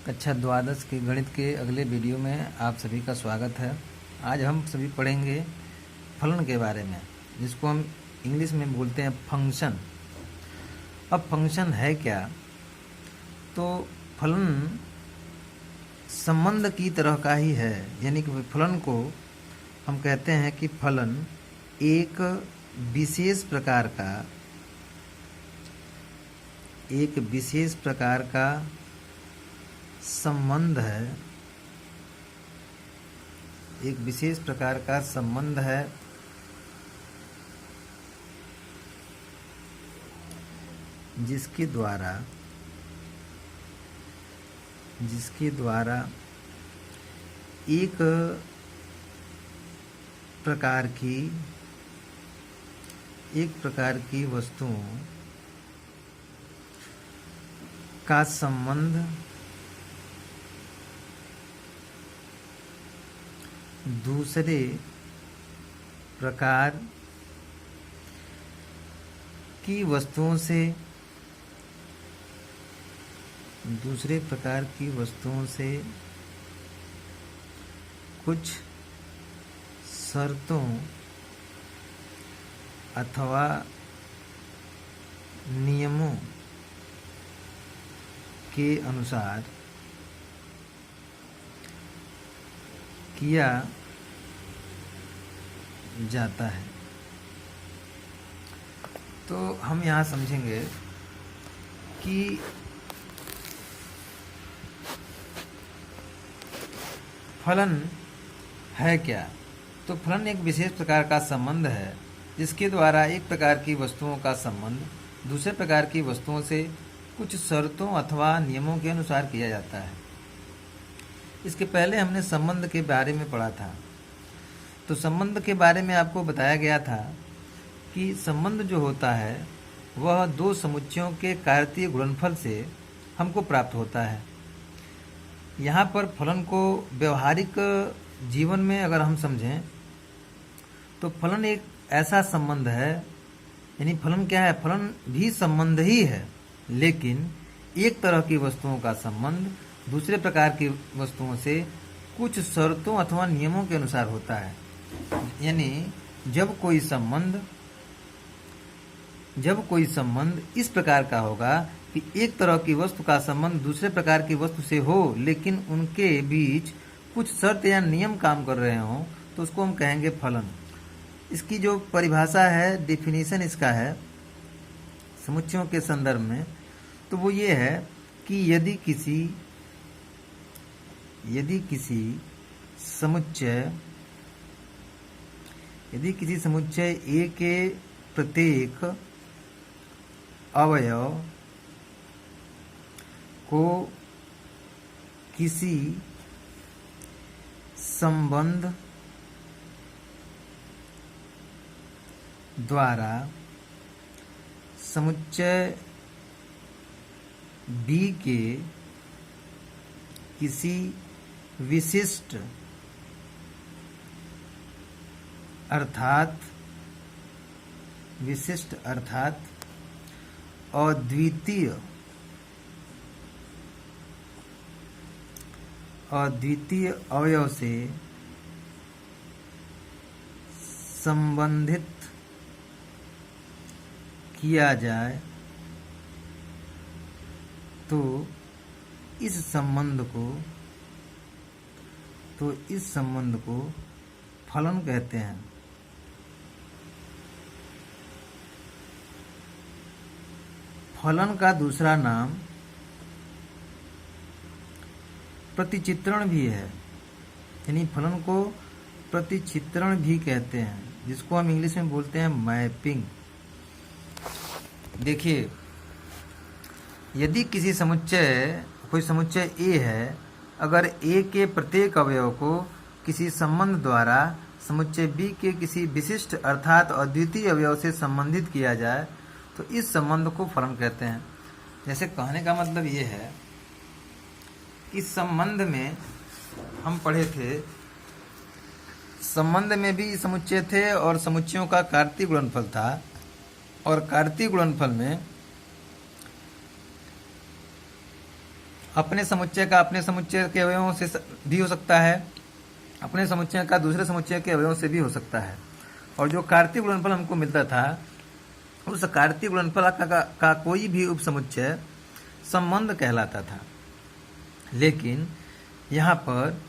कक्षा द्वादश के गणित के अगले वीडियो में आप सभी का स्वागत है। आज हम सभी पढ़ेंगे फलन के बारे में, जिसको हम इंग्लिश में बोलते हैं फंक्शन। अब फंक्शन है क्या? तो फलन संबंध की तरह का ही है, यानी कि फलन को हम कहते हैं कि फलन एक विशेष प्रकार का संबंध है, एक विशेष प्रकार का संबंध है जिसके द्वारा एक प्रकार की वस्तुओं का संबंध दूसरे प्रकार की वस्तुओं से कुछ शर्तों अथवा नियमों के अनुसार किया जाता है। तो हम यहाँ समझेंगे कि फलन है क्या। तो फलन एक विशेष प्रकार का संबंध है जिसके द्वारा एक प्रकार की वस्तुओं का संबंध दूसरे प्रकार की वस्तुओं से कुछ शर्तों अथवा नियमों के अनुसार किया जाता है। इसके पहले हमने संबंध के बारे में पढ़ा था। तो संबंध के बारे में आपको बताया गया था कि संबंध जो होता है वह दो समुच्चयों के कार्तीय गुणनफल से हमको प्राप्त होता है। यहाँ पर फलन को व्यवहारिक जीवन में अगर हम समझें तो फलन एक ऐसा संबंध है, यानी फलन क्या है? फलन भी संबंध ही है, लेकिन एक तरह की वस्तुओं का संबंध दूसरे प्रकार की वस्तुओं से कुछ शर्तों अथवा नियमों के अनुसार होता है। यानी जब कोई संबंध इस प्रकार का होगा कि एक तरह की वस्तु का संबंध दूसरे प्रकार की वस्तु से हो, लेकिन उनके बीच कुछ शर्त या नियम काम कर रहे हों, तो उसको हम कहेंगे फलन। इसकी जो परिभाषा है, डेफिनेशन इसका है समुच्चयों के संदर्भ में, तो वो ये है कि यदि किसी समुच्चय A के प्रत्येक अवयव को किसी संबंध द्वारा समुच्चय B के किसी विशिष्ट अर्थात अद्वितीय अवयव से संबंधित किया जाए तो इस संबंध को फलन कहते हैं। फलन का दूसरा नाम प्रतिचित्रण भी है, यानी फलन को प्रतिचित्रण भी कहते हैं, जिसको हम इंग्लिश में बोलते हैं मैपिंग। देखिए, यदि कोई समुच्चय A है, अगर A के प्रत्येक अवयव को किसी संबंध द्वारा समुच्चय B के किसी विशिष्ट अर्थात अद्वितीय अवयव से संबंधित किया जाए तो इस संबंध को फलन कहते हैं। जैसे कहने का मतलब ये है, इस संबंध में हम पढ़े थे, संबंध में भी समुच्चय थे और समुच्चयों का कार्तीय गुणनफल था, और कार्तीय गुणनफल में अपने समुच्चय का अपने समुच्चय के अवयवों से भी हो सकता है, अपने समुच्चय का दूसरे समुच्चय के अवयवों से भी हो सकता है। और जो कार्तीय गुणनफल हमको मिलता था, उस कार्तीय गुणनफल का कोई भी उपसमुच्चय संबंध कहलाता था। लेकिन यहाँ पर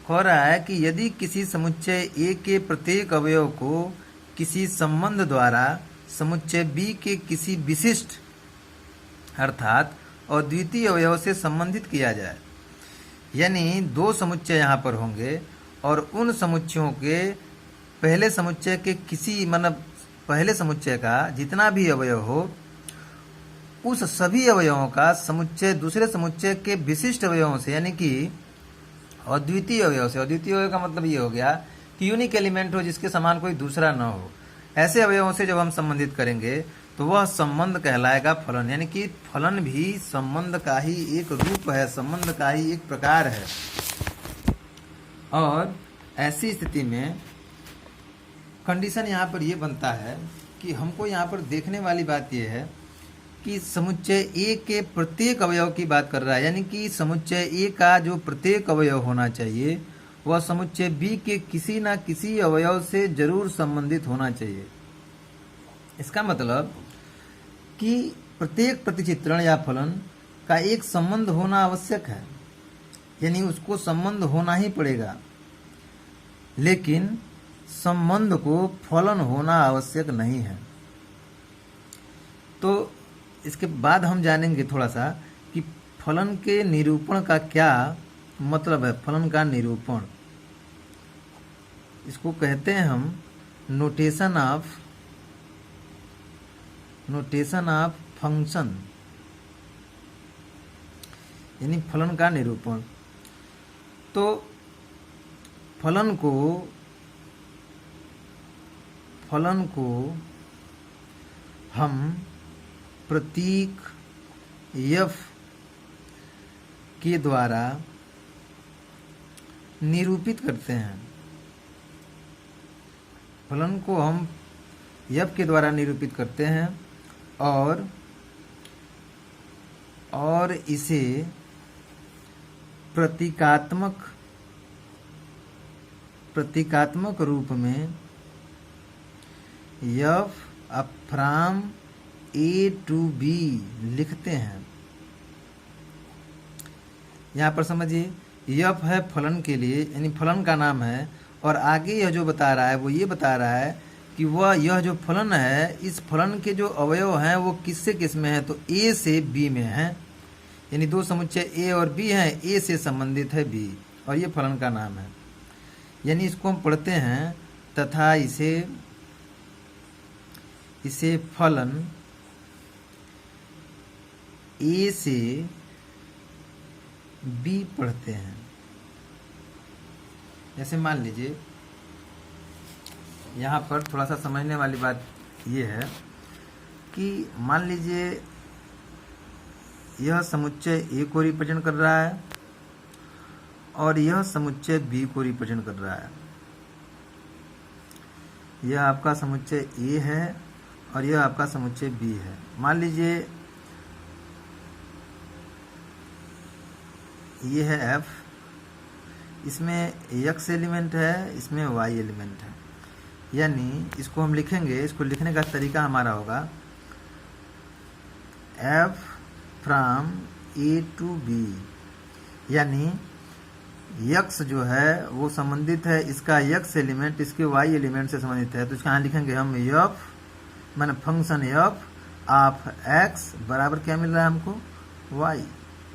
हो रहा है कि यदि किसी समुच्चय A के प्रत्येक अवयव को किसी संबंध द्वारा समुच्चय B के किसी विशिष्ट अर्थात अद्वितीय अवयव से संबंधित किया जाए, यानी दो समुच्चय यहाँ पर होंगे और उन समुच्चयों के पहले समुच्चय के किसी पहले समुच्चय का जितना भी अवयव हो, उस सभी अवयवों का समुच्चय दूसरे समुच्चय के विशिष्ट अवयवों से, यानी कि अद्वितीय अवयव से, अद्वितीय अवयव का मतलब ये हो गया कि यूनिक एलिमेंट हो जिसके समान कोई दूसरा न हो, ऐसे अवयवों से जब हम संबंधित करेंगे तो वह संबंध कहलाएगा फलन। यानी कि फलन भी संबंध का ही एक रूप है, संबंध का ही एक प्रकार है। और ऐसी स्थिति में कंडीशन यहाँ पर यह बनता है कि हमको यहाँ पर देखने वाली बात यह है कि समुच्चय A के प्रत्येक अवयव की बात कर रहा है, यानी कि समुच्चय A का जो प्रत्येक अवयव होना चाहिए वह समुच्चय B के किसी न किसी अवयव से जरूर संबंधित होना चाहिए। इसका मतलब कि प्रत्येक प्रतिचित्रण या फलन का एक संबंध होना आवश्यक है, यानी उसको संबंध होना ही पड़ेगा। लेकिन संबंध को फलन होना आवश्यक नहीं है। तो इसके बाद हम जानेंगे थोड़ा सा कि फलन के निरूपण का क्या मतलब है। फलन का निरूपण, इसको कहते हैं हम नोटेशन ऑफ फंक्शन, यानी फलन का निरूपण। तो फलन को हम प्रतीक f के द्वारा निरूपित करते हैं। फलन को हम f के द्वारा निरूपित करते हैं और इसे प्रतीकात्मक रूप में f from A to B लिखते हैं। यहाँ पर समझिए f है फलन के लिए, यानी फलन का नाम है, और आगे यह जो बता रहा है वो ये बता रहा है कि यह जो फलन है, इस फलन के जो अवयव हैं वो किससे किस में है, तो A से B में है। यानी दो समुच्चय A और B हैं, A से संबंधित है B, और ये फलन का नाम है। यानी इसको हम पढ़ते हैं तथा इसे फलन A से B पढ़ते हैं। जैसे मान लीजिए यहाँ पर थोड़ा सा समझने वाली बात ये है कि मान लीजिए यह समुच्चय A को रिप्रेजेंट कर रहा है और यह समुच्चय B को रिप्रेजेंट कर रहा है। यह आपका समुच्चय A है और यह आपका समुच्चय B है। मान लीजिए ये है F, इसमें X एलिमेंट है, इसमें Y एलिमेंट है। यानी इसको हम लिखेंगे, इसको लिखने का तरीका हमारा होगा F from A to B, यानी X जो है वो संबंधित है, इसका X एलिमेंट इसके Y एलिमेंट से संबंधित है। तो इसका यहाँ लिखेंगे हम F माने फंक्शन F ऑफ X बराबर क्या मिल रहा है हमको, Y,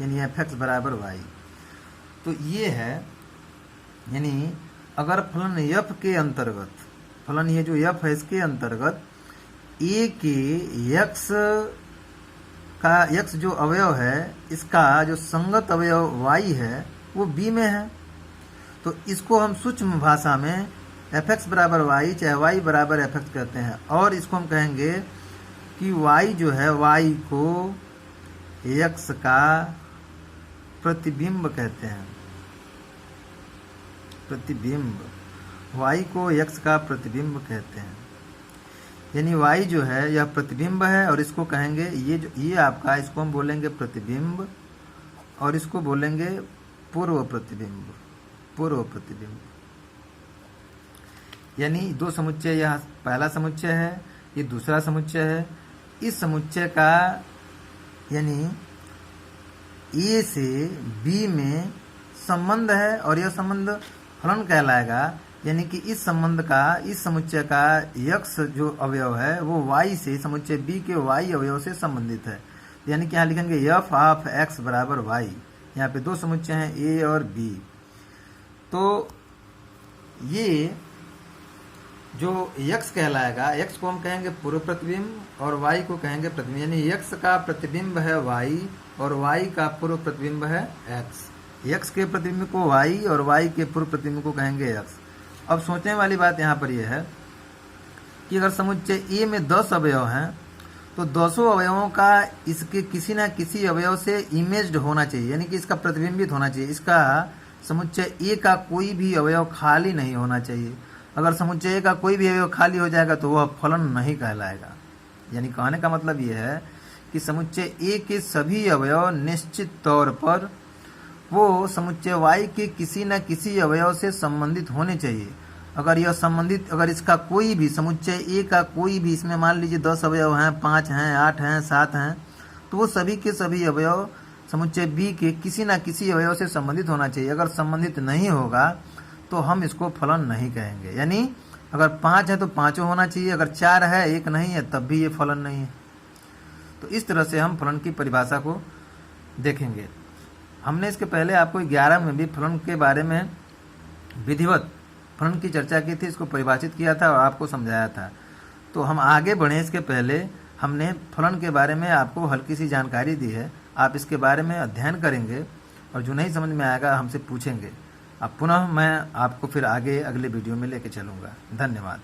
यानी fx बराबर y। तो ये है, यानी अगर फलन f के अंतर्गत, फलन ये जो f है इसके अंतर्गत a के x जो अवयव है, इसका जो संगत अवयव y है वो b में है। तो इसको हम सूक्ष्म भाषा में fx बराबर y चाहे y बराबर fx कहते हैं। और इसको हम कहेंगे कि y जो है y को x का प्रतिबिंब कहते हैं। प्रतिबिंब, y को x का प्रतिबिंब कहते हैं। यानी y जो है यह प्रतिबिंब है और इसको कहेंगे ये आपका, इसको हम बोलेंगे प्रतिबिंब और इसको बोलेंगे पूर्व प्रतिबिंब। पूर्व प्रतिबिंब यानी दो समुच्चय, यह पहला समुच्चय है, ये दूसरा समुच्चय है। इस समुच्चय का यानी ए से बी में संबंध है और यह संबंध फलन कहलाएगा। यानी कि इस संबंध का, इस समुच्चय का यक्स जो अवयव है वो वाई से, समुच्चय बी के वाई अवयव से संबंधित है। यानी कि यहाँ लिखेंगे एफ ऑफ एक्स बराबर वाई। यहाँ पे दो समुच्चय हैं ए और बी। तो ये जो x कहलाएगा, x को हम कहेंगे पूर्व प्रतिबिंब और y को कहेंगे प्रतिबिंब। यानी x का प्रतिबिंब है y और y का पूर्व प्रतिबिंब है x के प्रतिबिंब को y और y के पूर्व प्रतिबिंब को कहेंगे x। अब सोचने वाली बात यहाँ पर यह है कि अगर समुच्चय A में 10 अवयव हैं तो 200 अवयवों का इसके किसी न किसी अवयव से इमेज्ड होना चाहिए, यानी कि इसका प्रतिबिंबित होना चाहिए। इसका समुच्चय A का कोई भी अवयव खाली नहीं होना चाहिए। अगर समुच्चय का कोई भी अवयव खाली हो जाएगा तो वह फलन नहीं कहलाएगा। यानी कहने का मतलब यह है कि समुच्चय A के सभी अवयव निश्चित तौर पर वो समुच्चय Y के किसी न किसी अवयव से संबंधित होने चाहिए। अगर यह संबंधित, अगर इसका कोई भी समुच्चय A का कोई भी, इसमें मान लीजिए 10 अवयव हैं, 5 हैं, 8 हैं, 7 हैं, तो वो सभी के सभी अवयव समुच्चय B के किसी न किसी अवयव से संबंधित होना चाहिए। अगर संबंधित नहीं होगा तो हम इसको फलन नहीं कहेंगे। यानी अगर 5 है तो 5 होना चाहिए, अगर 4 है 1 नहीं है तब भी ये फलन नहीं है। तो इस तरह से हम फलन की परिभाषा को देखेंगे। हमने इसके पहले आपको 11 में भी फलन के बारे में विधिवत फलन की चर्चा की थी, इसको परिभाषित किया था और आपको समझाया था। तो हम आगे बढ़े इसके पहले हमने फलन के बारे में आपको हल्की सी जानकारी दी है। आप इसके बारे में अध्ययन करेंगे और जो नहीं समझ में आएगा हमसे पूछेंगे। अब पुनः मैं आपको फिर आगे अगले वीडियो में लेके चलूँगा। धन्यवाद।